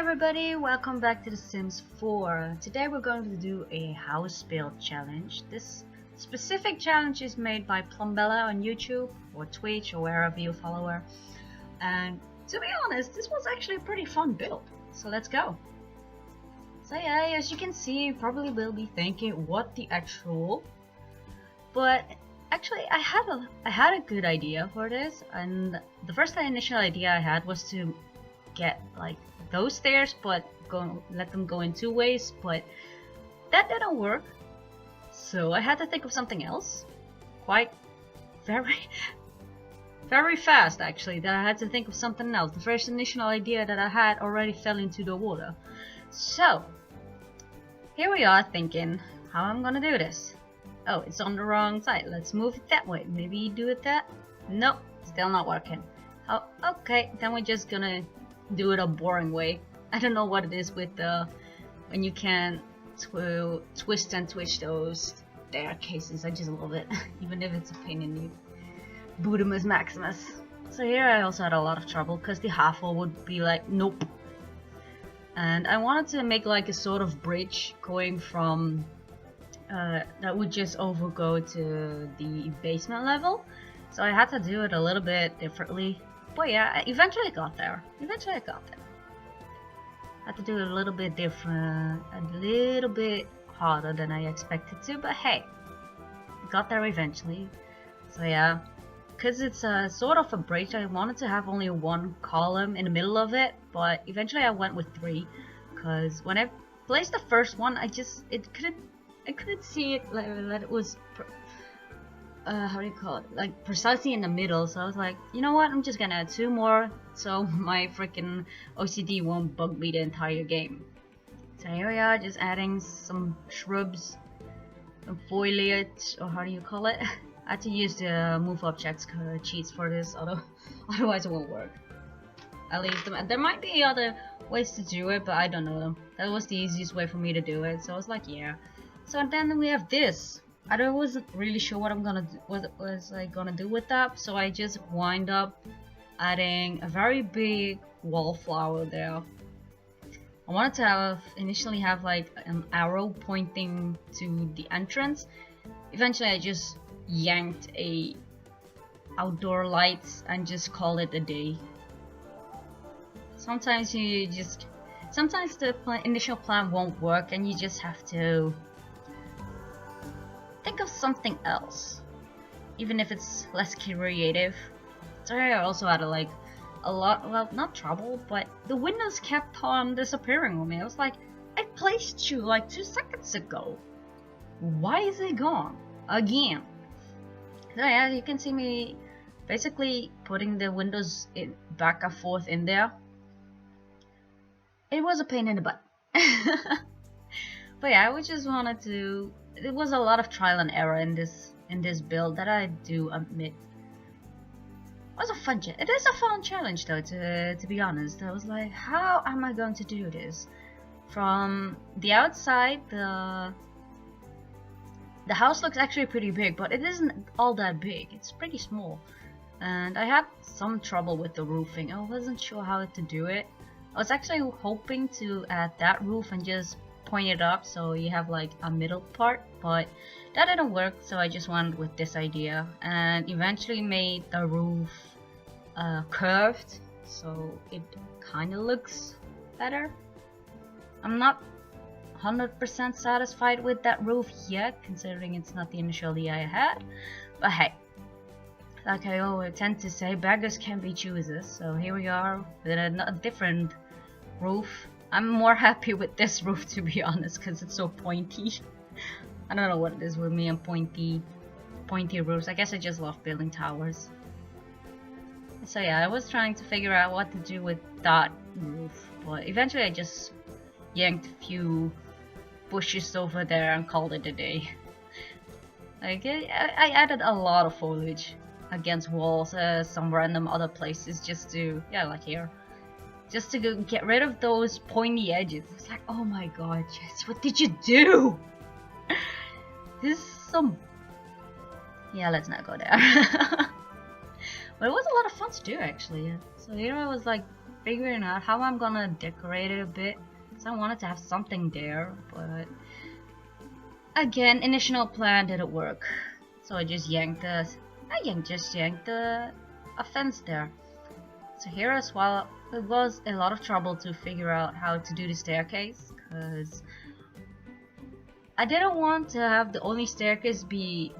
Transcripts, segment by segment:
everybody, welcome back to The Sims 4. Today we're going to do a house build challenge. This specific challenge is made by Plumbevil on YouTube or Twitch or wherever you follow her. And to be honest, this was actually a pretty fun build. So let's go. So yeah, as you can see, you probably will be thinking, what the actual? But actually, I had a good idea for this, and the first initial idea I had was to get like those stairs, but let them go in two ways, but that didn't work. So I had to think of something else. Quite very fast actually, that I had to think of something else. The first initial idea that I had already fell into the water. So here we are thinking how I'm gonna do this. Oh, it's on the wrong side. Let's move it that way. Maybe do it that? Nope, still not working. Oh, okay, then we're just gonna do it a boring way. I don't know what it is with when you can twist and twitch those staircases. I just love it, even if it's a pain in the Budimus Maximus. So here I also had a lot of trouble because the half-wall would be like, nope. And I wanted to make like a sort of bridge going from that would just overgo to the basement level. So I had to do it a little bit differently. But yeah, eventually I got there. Had to do it a little bit different, a little bit harder than I expected to, but hey, I got there eventually. So yeah, because it's a sort of a bridge, I wanted to have only one column in the middle of it, but eventually I went with three, because when I placed the first one, I couldn't see it like that it was how do you call it, like precisely in the middle. So I was like, you know what, I'm just gonna add two more so my freaking OCD won't bug me the entire game. So here we are, just adding some shrubs, some foliage, or how do you call it? I had to use the moveobjects cheats for this, otherwise it won't work. At least there might be other ways to do it, but I don't know them. That was the easiest way for me to do it, so I was like, yeah. So then we have this. I wasn't really sure what was I gonna do with that, so I just wind up adding a very big wallflower there. I wanted to initially have like an arrow pointing to the entrance. Eventually I just yanked a outdoor lights and just called it a day. Sometimes the initial plan won't work and you just have to think of something else, even if it's less creative. So I also had like a lot, well, not trouble, but the windows kept on disappearing on me. I was like, I placed you like 2 seconds ago. Why is it gone again? So yeah, you can see me basically putting the windows back and forth in there. It was a pain in the butt. But yeah, I just wanted to. It was a lot of trial and error in this build, that I do admit. It was a fun. It is a fun challenge though. To be honest, I was like, how am I going to do this? From the outside, the house looks actually pretty big, but it isn't all that big. It's pretty small, and I had some trouble with the roofing. I wasn't sure how to do it. I was actually hoping to add that roof and just point it up so you have like a middle part, but that didn't work, so I just went with this idea and eventually made the roof curved so it kind of looks better. I'm not 100% satisfied with that roof yet, considering it's not the initial idea I had, but hey, like I always tend to say, beggars can be choosers. So here we are with a different roof. I'm more happy with this roof, to be honest, because it's so pointy. I don't know what it is with me and pointy roofs. I guess I just love building towers. So yeah, I was trying to figure out what to do with that roof, but eventually I just yanked a few bushes over there and called it a day. Like, I added a lot of foliage against walls, some random other places, just to, yeah, like here. Just to get rid of those pointy edges. It's like, oh my god, Jess, what did you do? This is some... Yeah, let's not go there. But it was a lot of fun to do, actually. So here I was like figuring out how I'm gonna decorate it a bit. So I wanted to have something there, but again, initial plan didn't work. So I just yanked a fence there. So here as well, it was a lot of trouble to figure out how to do the staircase, because I didn't want to have the only staircase be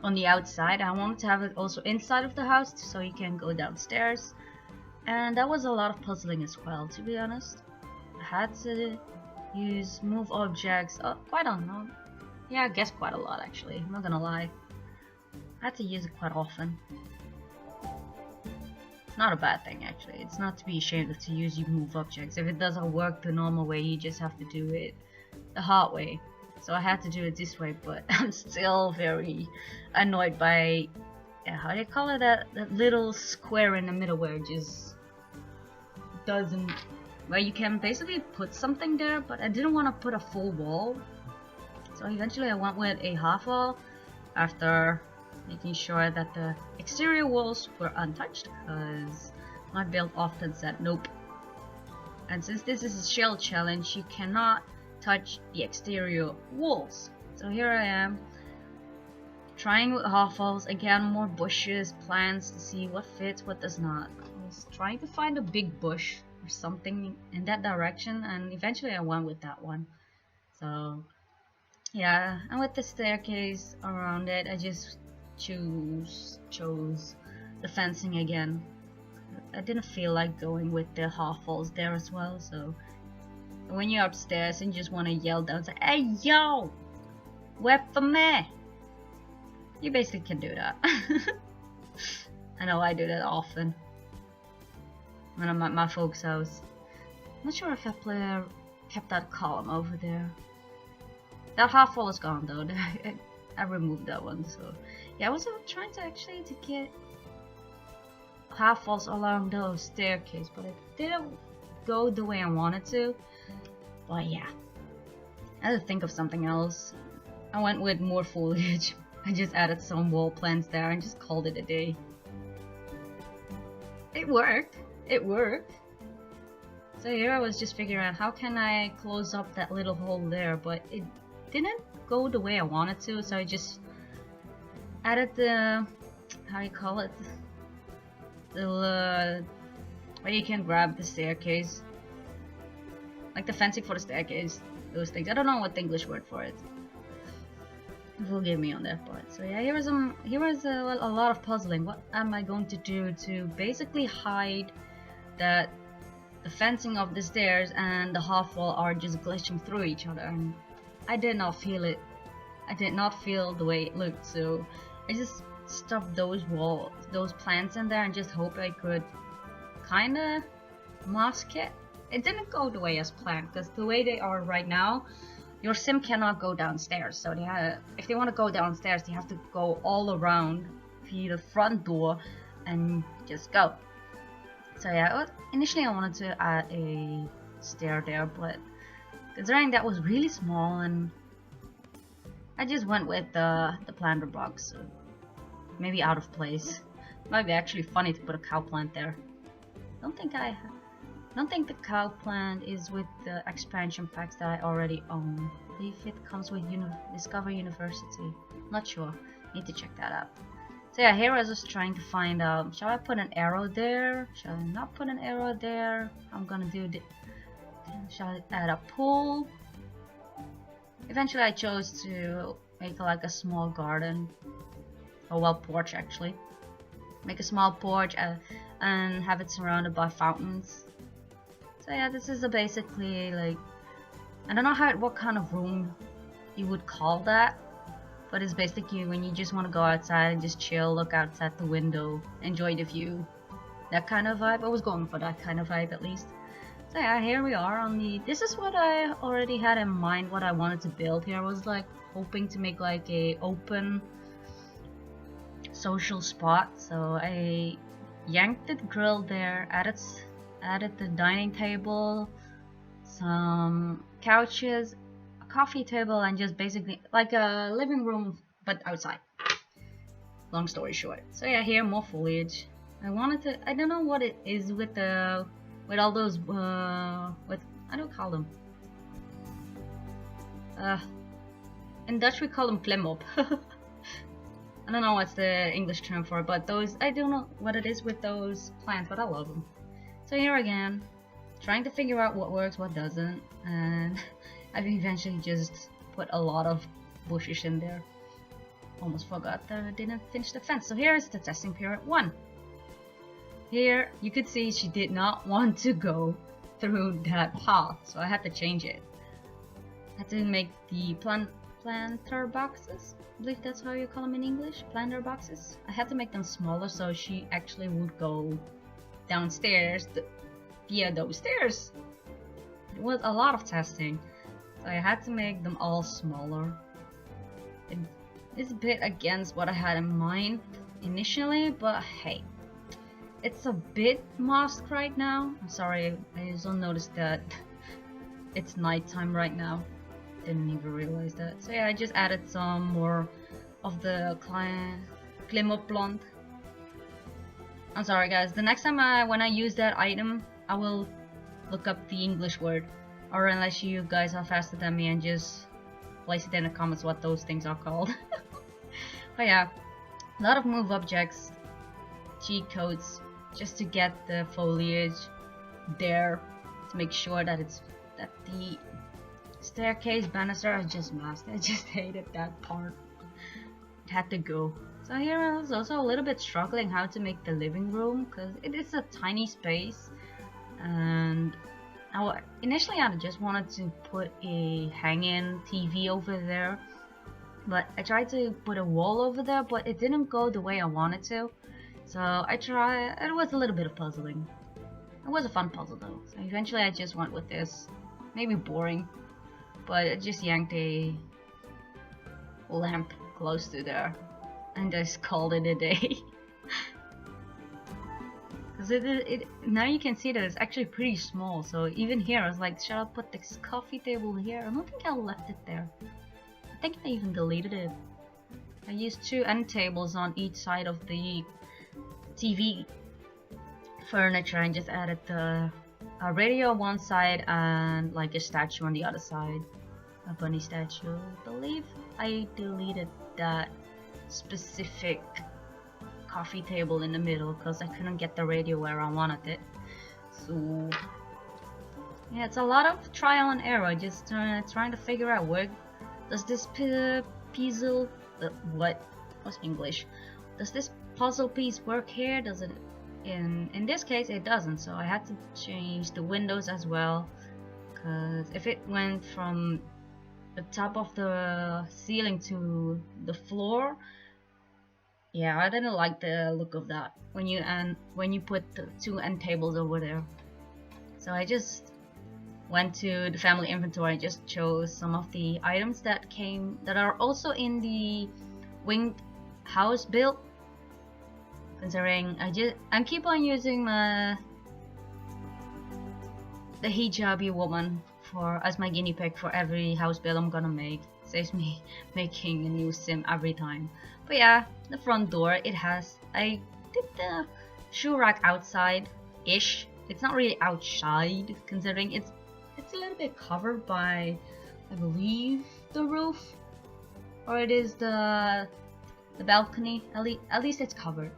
on the outside. I wanted to have it also inside of the house so you can go downstairs. And that was a lot of puzzling as well, to be honest. I had to use move objects quite a lot. Yeah, I guess quite a lot actually, I'm not gonna lie. I had to use it quite often. It's not a bad thing actually. It's not to be ashamed of to use your move objects. If it doesn't work the normal way, you just have to do it the hard way. So I had to do it this way, but I'm still very annoyed by, how do you call it, that little square in the middle where it just doesn't, where you can basically put something there, but I didn't want to put a full wall. So eventually I went with a half wall after making sure that the exterior walls were untouched, because my build often said nope. And since this is a shell challenge, you cannot touch the exterior walls. So here I am, trying with half walls, again more bushes, plants to see what fits, what does not. I was trying to find a big bush or something in that direction, and eventually I went with that one. So yeah, and with the staircase around it, I just chose the fencing again. I didn't feel like going with the half walls there as well, so when you're upstairs and you just want to yell down, say, "Hey yo, wait for me!" You basically can do that. I know I do that often when I'm at my folks' house. I'm not sure if I kept that column over there. That half wall is gone though. I removed that one, so yeah, I was trying to actually to get half walls along those staircase, but it didn't go the way I wanted to. But yeah, I had to think of something else. I went with more foliage. I just added some wall plants there and just called it a day. It worked. It worked. So here I was just figuring out how can I close up that little hole there, but it didn't go the way I wanted to, so I just added the, how do you call it, the where you can grab the staircase, like the fencing for the staircase, those things. I don't know what the English word for it. Forgive me on that part. So yeah, here was a lot of puzzling. What am I going to do to basically hide that the fencing of the stairs and the half wall are just glitching through each other? And I did not feel it. I did not feel the way it looked, so I just stuffed those plants in there and just hope I could kinda mask it. It didn't go the way as planned, because the way they are right now, your sim cannot go downstairs. So if they want to go downstairs, they have to go all around via the front door and just go. So yeah, initially I wanted to add a stair there, but considering that was really small, and I just went with the planter box. So maybe out of place. Might be actually funny to put a cow plant there. I don't think the cow plant is with the expansion packs that I already own. I believe it comes with Discover University. Not sure. Need to check that out. So yeah, here I was just trying to find out, shall I put an arrow there? Shall I not put an arrow there? I'm gonna do the, shall I add a pool? Eventually I chose to make like a small garden. Oh well, porch actually. Make a small porch and have it surrounded by fountains. So yeah, this is basically like, I don't know what kind of room you would call that, but it's basically when you just want to go outside and just chill, look outside the window, enjoy the view. That kind of vibe. I was going for that kind of vibe at least. So yeah, here we are on the, this is what I already had in mind, what I wanted to build here. I was like hoping to make like a open social spot. So I yanked the grill there, added the dining table, some couches, a coffee table, and just basically like a living room but outside. Long story short. So yeah, here more foliage. I don't know what it is with the with all those what I don't call them. In Dutch we call them klimop. I don't know what's the English term for it, but those, I don't know what it is with those plants, but I love them. So here again, trying to figure out what works, what doesn't, and I've eventually just put a lot of bushes in there. Almost forgot that I didn't finish the fence. So here is the testing period 1. Here you could see she did not want to go through that path, so I had to change it. I had to make the planter boxes. I believe that's how you call them in English, planter boxes. I had to make them smaller so she actually would go downstairs via those stairs. It was a lot of testing, so I had to make them all smaller. It is a bit against what I had in mind initially, but hey, it's a bit masked right now. I'm sorry, I also noticed that it's nighttime right now. Didn't even realize that. So yeah, I just added some more of the klimop plant. I'm sorry guys, the next time when I use that item, I will look up the English word, or unless you guys are faster than me and just place it in the comments what those things are called. But yeah, a lot of move objects, cheat codes, just to get the foliage there, to make sure that the staircase banister is just masked. I just hated that part. It had to go. So here I was also a little bit struggling how to make the living room, because it is a tiny space, and initially I just wanted to put a hanging TV over there, but I tried to put a wall over there, but it didn't go the way I wanted to. So it was a little bit of puzzling. It was a fun puzzle though. So eventually I just went with this. Maybe boring, but I just yanked a lamp close to there and just called it a day. Because now you can see that it's actually pretty small, so even here I was like, should I put this coffee table here? I don't think I left it there. I think I even deleted it. I used 2 end tables on each side of the TV furniture and just added a radio on one side and like a statue on the other side. A bunny statue. I believe I deleted that specific coffee table in the middle because I couldn't get the radio where I wanted it. So yeah, it's a lot of trial and error, just trying to figure out where does this puzzle what's English? Does this puzzle piece work here? Does it in this case it doesn't, so I had to change the windows as well, because if it went from the top of the ceiling to the floor, yeah, I didn't like the look of that when you put the 2 end tables over there. So I just went to the family inventory and just chose some of the items that are also in the winged house build. Considering I keep on using the hijabi woman as my guinea pig for every house build I'm gonna make. Saves me making a new sim every time. But yeah, the front door, I did the shoe rack outside-ish. It's not really outside, considering it's a little bit covered by, I believe, the roof, or it is the balcony. At least it's covered.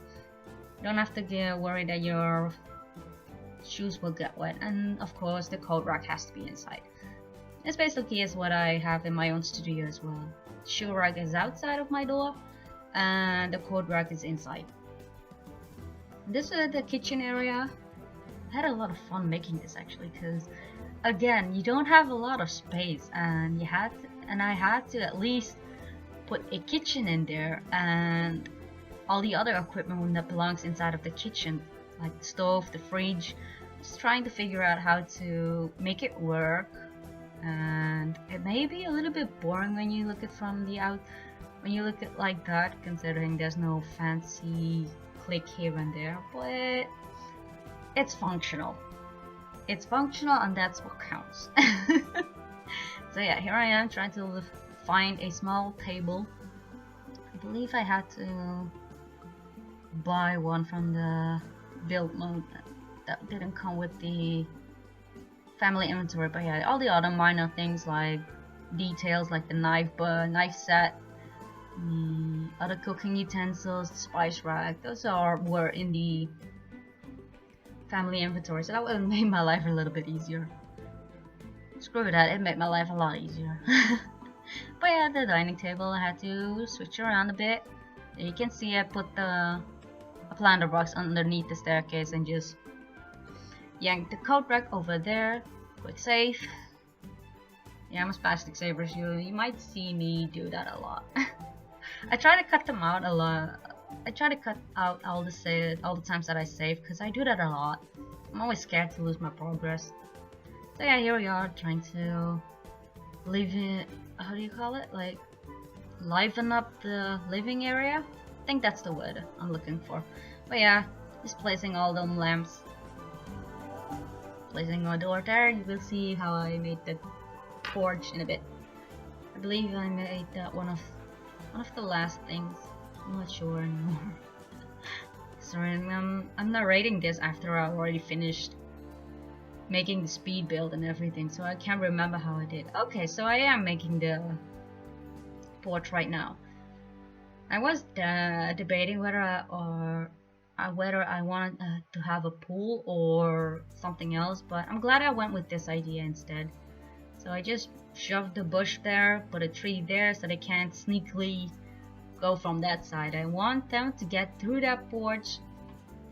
You don't have to get worried that your shoes will get wet, and of course the coat rack has to be inside. This basically is what I have in my own studio as well. Shoe rack is outside of my door and the coat rack is inside. This is the kitchen area. I had a lot of fun making this actually, because again, you don't have a lot of space, and I had to at least put a kitchen in there and all the other equipment that belongs inside of the kitchen, like the stove, the fridge. Just trying to figure out how to make it work, and it may be a little bit boring when you look at when you look at like that, considering there's no fancy click here and there, but it's functional. It's functional, and that's what counts. So yeah, here I am trying to find a small table. I believe I had to buy one from the build mode. that didn't come with the family inventory, but yeah, all the other minor things like details like the knife set, the other cooking utensils, the spice rack, those were in the family inventory, so that would have made my life a little bit easier. Screw that, it made my life a lot easier. But yeah, the dining table, I had to switch around a bit. You can see I put a planter box underneath the staircase and just yanked the coat rack over there. Quick save. Yeah, I'm a spastic saver, so you might see me do that a lot. I try to cut them out a lot. I try to cut out all the times that I save, because I do that a lot. I'm always scared to lose my progress. So yeah, here we are trying to live in, how do you call it? Like, liven up the living area? I think that's the word I'm looking for. But yeah, just placing all them lamps. Placing my door there, you will see how I made the porch in a bit. I believe I made that one of the last things. I'm not sure anymore. Sorry, I'm narrating this after I already finished making the speed build and everything, so I can't remember how I did. Okay, so I am making the porch right now. I was debating whether I wanted to have a pool or something else, but I'm glad I went with this idea instead. So I just shoved the bush there, put a tree there so they can't sneakily go from that side. I want them to get through that porch,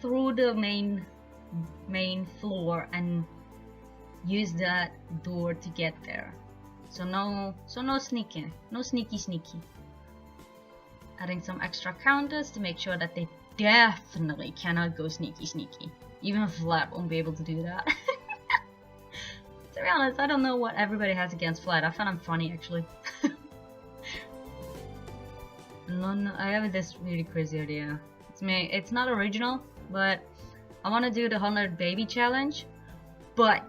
through the main floor, and use that door to get there. So no sneaking, no sneaky. Adding some extra counters to make sure that they definitely cannot go sneaky. Even Vlad won't be able to do that. To be honest, I don't know what everybody has against Vlad. I found him funny actually. No, I have this really crazy idea. It's not original, but I want to do the 100 baby challenge, but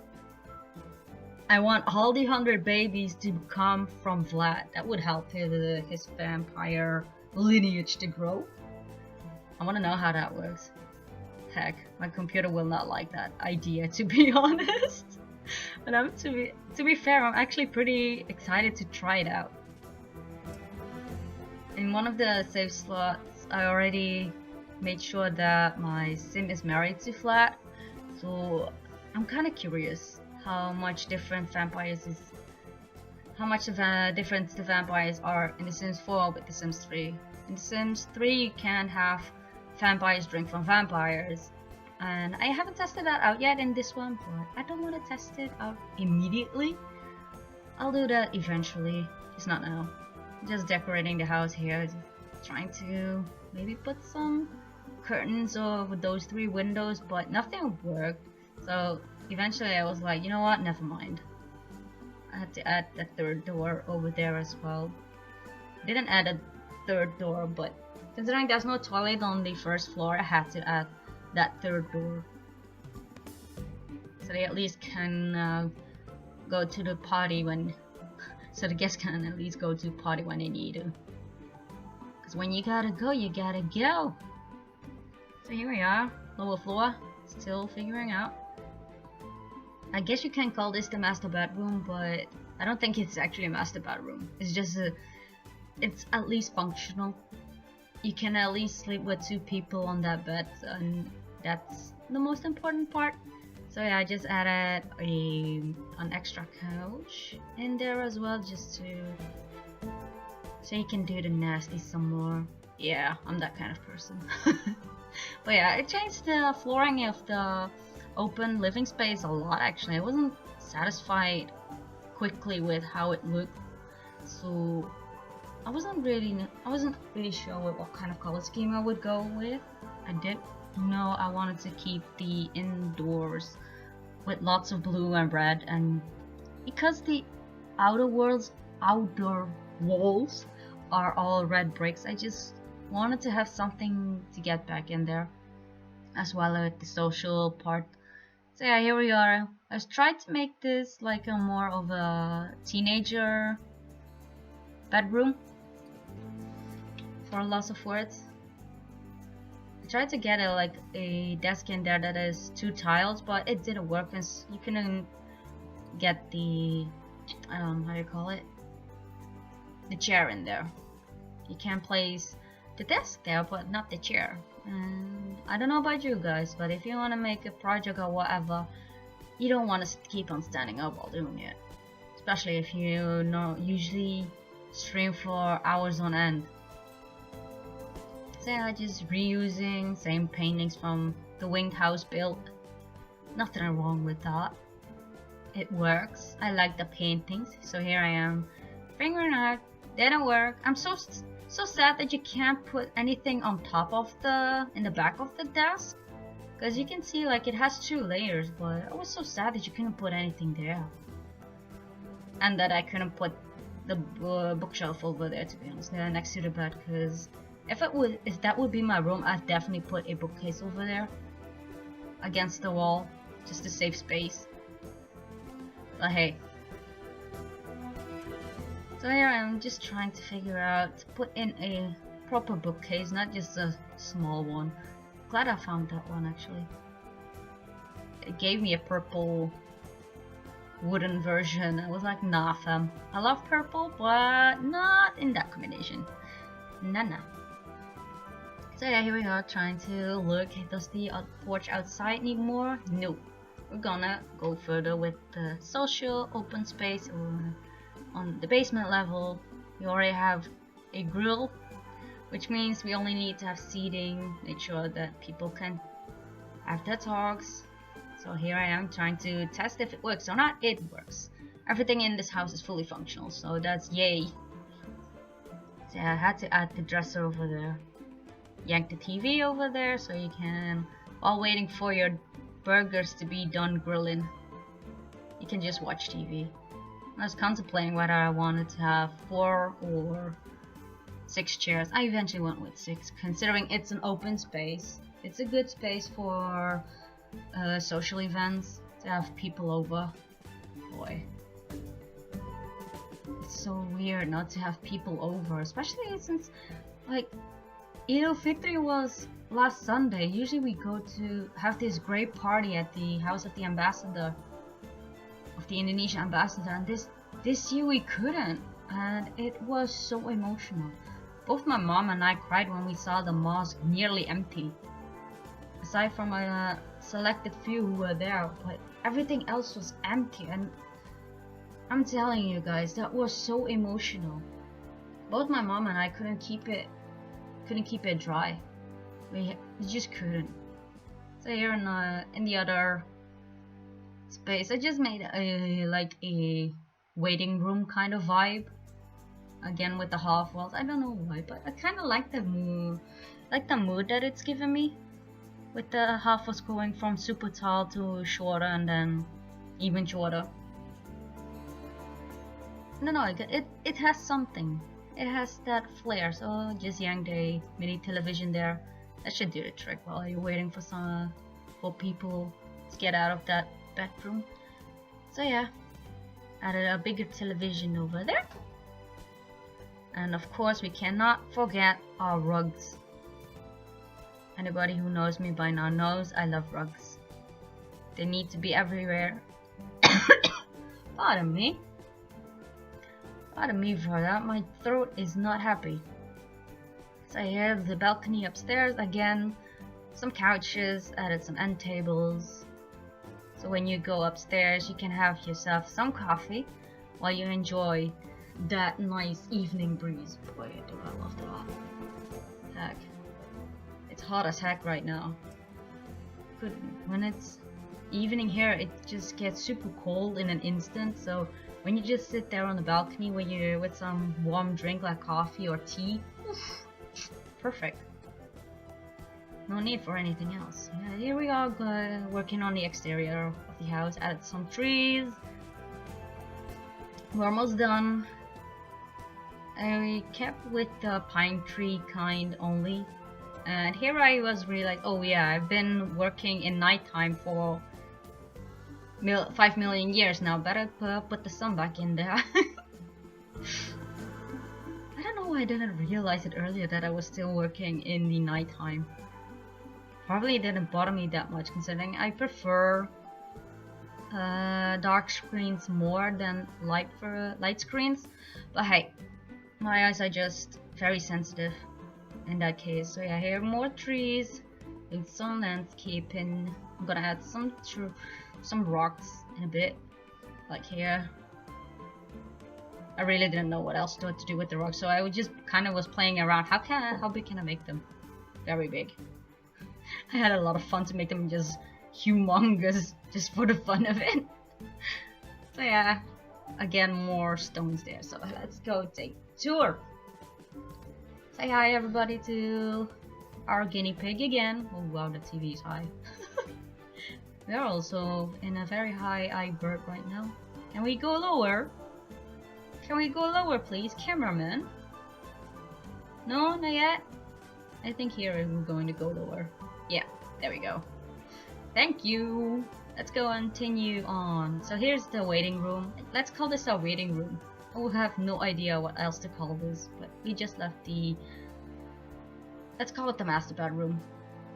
I want all the 100 babies to come from Vlad. That would help his vampire lineage to grow. I want to know how that works. Heck, my computer will not like that idea, to be honest. But to be fair, I'm actually pretty excited to try it out. In one of the save slots, I already made sure that my sim is married to Vlad, so I'm kind of curious how much different vampires difference the vampires are in The Sims 4 with The Sims 3. In The Sims 3 you can have vampires drink from vampires, and I haven't tested that out yet in this one, but I don't want to test it out immediately. I'll do that eventually, just not now. Just decorating the house here, just trying to maybe put some curtains over those 3 windows, but nothing worked. So eventually I was like, you know what, never mind. I had to add the 3rd door over there as well. Didn't add a 3rd door, but considering there's no toilet on the 1st floor, I had to add that 3rd door. So they at least can go to the party when... so the guests can at least go to party when they need to. Because when you gotta go, you gotta go. So here we are, lower floor, still figuring out. I guess you can call this the master bedroom, but I don't think it's actually a master bedroom. It's just it's at least functional. You can at least sleep with 2 people on that bed, and that's the most important part. So yeah, I just added an extra couch in there as well, just so you can do the nasty some more. Yeah, I'm that kind of person. But yeah, it changed the flooring of the open living space a lot actually. I wasn't satisfied quickly with how it looked, so I wasn't really sure what kind of color scheme I would go with. I did know I wanted to keep the indoors with lots of blue and red, and because the outer walls are all red bricks, I just wanted to have something to get back in there, as well as the social part. So yeah, here we are. I tried to make this like a more of a teenager bedroom, for lots of words. tried to get a desk in there that is 2 tiles, but it didn't work because you couldn't get the how do you call it, the chair in there. You can place the desk there, but not the chair. And I don't know about you guys, but if you want to make a project or whatever, you don't want to keep on standing up while doing it, especially if you usually stream for hours on end. So yeah, just reusing same paintings from the winged house build. Nothing wrong with that. It works. I like the paintings. So here I am figuring out. Didn't work. I'm so sad that you can't put anything on top of in the back of the desk, because you can see like it has 2 layers, but I was so sad that you couldn't put anything there, and that I couldn't put the bookshelf over there, to be honest, next to the bed, because if that would be my room, I'd definitely put a bookcase over there against the wall just to save space. But hey. So here I am just trying to figure out to put in a proper bookcase, not just a small one. Glad I found that one actually. It gave me a purple wooden version. I was like, nah fam. I love purple, but not in that combination. Nah. So yeah, here we are trying to look. Does the porch outside need more? No. We're gonna go further with the social open space. On the basement level, we already have a grill, which means we only need to have seating, make sure that people can have their talks. So here I am trying to test if it works or not. It works. Everything in this house is fully functional, so that's yay. So I had to add the dresser over there, yank the TV over there so you can, while waiting for your burgers to be done grilling, you can just watch TV. I was contemplating whether I wanted to have 4 or 6 chairs. I eventually went with 6, considering it's an open space. It's a good space for social events, to have people over. Boy, it's so weird not to have people over, especially since like Eid al-Fitr was last Sunday. Usually we go to have this great party at the house of the ambassador, of the Indonesian ambassador, and this year we couldn't, and it was so emotional. Both my mom and I cried when we saw the mosque nearly empty, aside from a selected few who were there, but everything else was empty, and I'm telling you guys, that was so emotional. Both my mom and I couldn't keep it dry. We just couldn't. So here in the other space, I just made a waiting room kind of vibe, again with the half walls. I don't know why, but I kind of like the mood that it's given me, with the half walls going from super tall to shorter and then even shorter. No, it has something. It has that flair. So just yank a mini television there. That should do the trick while you're waiting for people to get out of that bedroom. So yeah, added a bigger television over there, and of course we cannot forget our rugs. Anybody who knows me by now knows I love rugs. They need to be everywhere. Pardon me for that, my throat is not happy. So here, the balcony upstairs, again, some couches, added some end tables. So when you go upstairs, you can have yourself some coffee while you enjoy that nice evening breeze. Boy, do I love that. Heck, it's hot as heck right now. When it's evening here, it just gets super cold in an instant. So when you just sit there on the balcony with some warm drink like coffee or tea, oof, perfect. No need for anything else. Yeah, here we are working on the exterior of the house. Added some trees. We're almost done. And we kept with the pine tree kind only. And here I was really like, oh yeah, I've been working in nighttime for 5 million years now. Better put the sun back in there. I don't know why I didn't realize it earlier that I was still working in the nighttime. probably didn't bother me that much, considering I prefer dark screens more than light screens. But hey, my eyes are just very sensitive in that case. So yeah, here more trees and some landscaping. I'm gonna add some rocks in a bit, like here. I really didn't know what else to do with the rocks, so I just kind of was playing around. How big can I make them? Very big. I had a lot of fun to make them just humongous, just for the fun of it. So yeah, again, more stones there. So let's go take a tour. Say hi everybody to our guinea pig again. Oh wow, the TV is high. We're also in a very high bird right now. Can we go lower? Can we go lower please, cameraman? No, not yet? I think here we're going to go lower. Yeah, there we go. Thank you. Let's go continue on. So here's the waiting room. Let's call this our waiting room. I will have no idea what else to call this, but we just left the... Let's call it the master bedroom,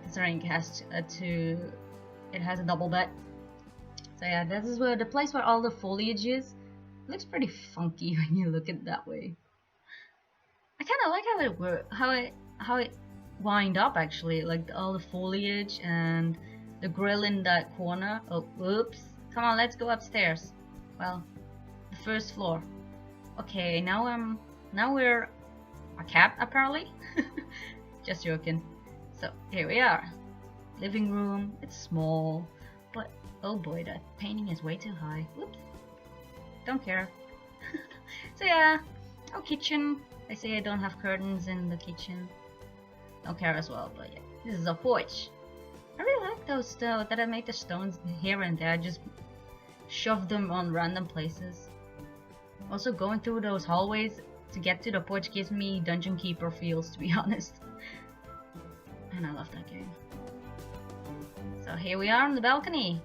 considering it has it has a double bed. So yeah, this is where the place where all the foliage is. It looks pretty funky when you look at it that way. I kind of like how it worked, how it wind up actually, like all the foliage and the grill in that corner. Oh, whoops! Come on, let's go upstairs. Well, the first floor. Okay, now we're a cat apparently. Just joking. So here we are. Living room. It's small, but oh boy, that painting is way too high. Whoops. Don't care. So yeah, our kitchen. I say I don't have curtains in the kitchen. Don't care as well, but yeah, this is a porch. I really like those though, that I made the stones here and there, just shove them on random places. Also, going through those hallways to get to the porch gives me Dungeon Keeper feels, to be honest. And I love that game. So here we are on the balcony.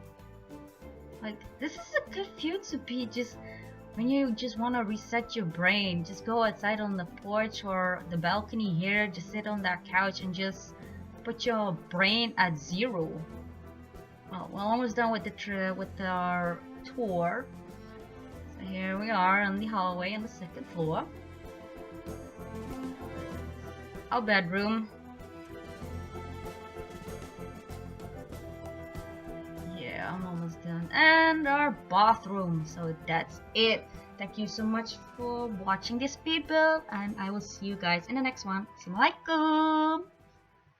Like, this is a good view to be just when you just want to reset your brain. Just go outside on the porch or the balcony here, just sit on that couch and just put your brain at zero. Well, we're almost done with our tour. So here we are on the hallway on the second floor. Our bedroom. Yeah, I'm almost done. And our bathroom. So that's it. Thank you so much for watching this, people. And I will see you guys in the next one. Assalamualaikum.